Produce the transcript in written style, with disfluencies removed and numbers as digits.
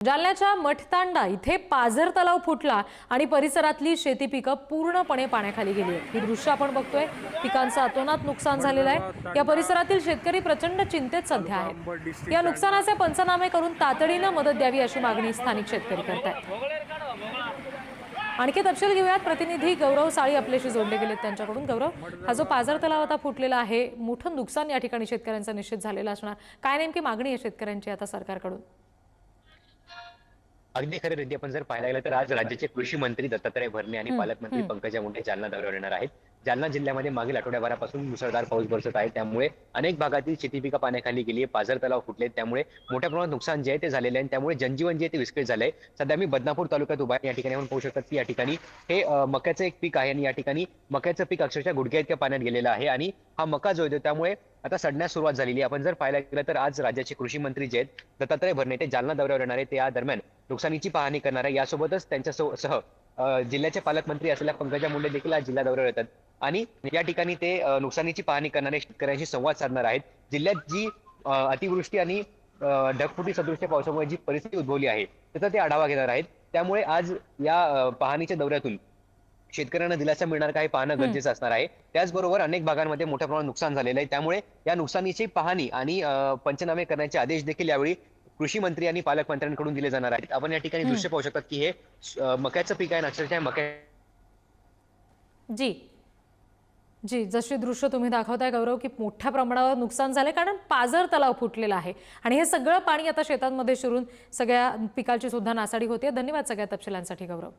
जालन्याच्या मठतांडा इथे पाझर तलाव फुटला आणि परिसरातली शेती पिकं पूर्णपणे पाण्याखाली गेली आहेत। ही दृश्य आपण बघतोय। पिकांचं अतोनात नुकसान झालेलं आहे। या परिसरातील शेतकरी प्रचंड चिंतेत सध्या आहेत। या नुकसानाचे पंचनामे करून तातडीने मदत द्यावी अशी मागणी स्थानिक शेतकरी करतात। आणखी तपशील घेऊयात। प्रतिनिधी गौरव साळी आपल्याशी जोडले गेलेत त्यांच्याकडून। गौरव, हा जो पाझर तलाव आता फुटलेला आहे, मोठं नुकसान या ठिकाणी शेतकऱ्यांचं निश्चित झालेलं असणार, काय नेमकी मागणी आहे शेतकऱ्यांची आता सरकारकडून? अगदी खरं रीती आपण जर पाहायला गेलं तर आज राज्याचे कृषी मंत्री दत्तात्रय भरणे आणि पालकमंत्री पंकजा मुंडे जालना दौऱ्यावर येणार आहेत। जालना जिल्ह्यामध्ये मागील आठवड्याभरापासून मुसळधार पाऊस बरसत आहे, त्यामुळे अनेक भागातील शेती पिकं पाण्याखाली गेली आहे, पाझर तलाव फुटले, त्यामुळे मोठ्या प्रमाणात नुकसान जे आहे ते झालेले आहे। त्यामुळे जनजीवन जे आहे ते विस्कळीत झालंय। सध्या मी बदनापूर तालुक्यात उभा आहे। या ठिकाणी आपण पाहू शकतात की या ठिकाणी हे मक्याचं एक पीक आहे आणि या ठिकाणी मक्याचं पीक अक्षरशः गुडघ्या इतक्या पाण्यात गेलेलं आहे आणि हा मका जो आहे त्यामुळे आता सडण्यास सुरुवात झालेली आहे। आपण जर पाहायला गेलं तर आज राज्याचे कृषी मंत्री जे आहेत दत्तात्रय भरणे ते जालना दौऱ्यावर येणार आहेत। ते या दरम्यान नुकसानीची पाहणी करणार आहे। यासोबतच त्यांच्या सह जिल्ह्याचे पालकमंत्री असलेल्या पंकजा मुंडे देखील आज जिल्हा दौऱ्यावर येतात आणि या ठिकाणी ते नुकसानीची पाहणी करणारे शेतकऱ्यांशी संवाद साधणार आहेत। जिल्ह्यात जी अतिवृष्टी आणि ढगफुटी सदृश पावसामुळे जी परिस्थिती उद्भवली आहे त्याचा ते आढावा घेणार आहेत। त्यामुळे आज या पाहणीच्या दौऱ्यातून शेतकऱ्यांना दिलासा मिळणार का हे पाहणं गरजेचं असणार आहे। त्याचबरोबर अनेक भागांमध्ये मोठ्या प्रमाणात नुकसान झालेलं आहे, त्यामुळे या नुकसानीची पाहणी आणि पंचनामे करण्याचे आदेश देखील यावेळी कृषी मंत्री आणि पालकमंत्र्यांकडून दिले जाणार आहेत। आपण या ठिकाणी दृश्य पाहू शकतात की हे मक्याचं पीक आहे, अक्षरशः मक्या जी जी जशी दृश्य तुम्ही दाखवताय गौरव, की मोठ्या प्रमाणावर नुकसान झाले कारण पाझर तलाव फुटलेला आहे आणि हे सगळं पाणी आता शेतांमध्ये शिरून सगळ्या पिकाची सुद्धा नासाडी होते। धन्यवाद सगळ्या तपशिलांसाठी गौरव।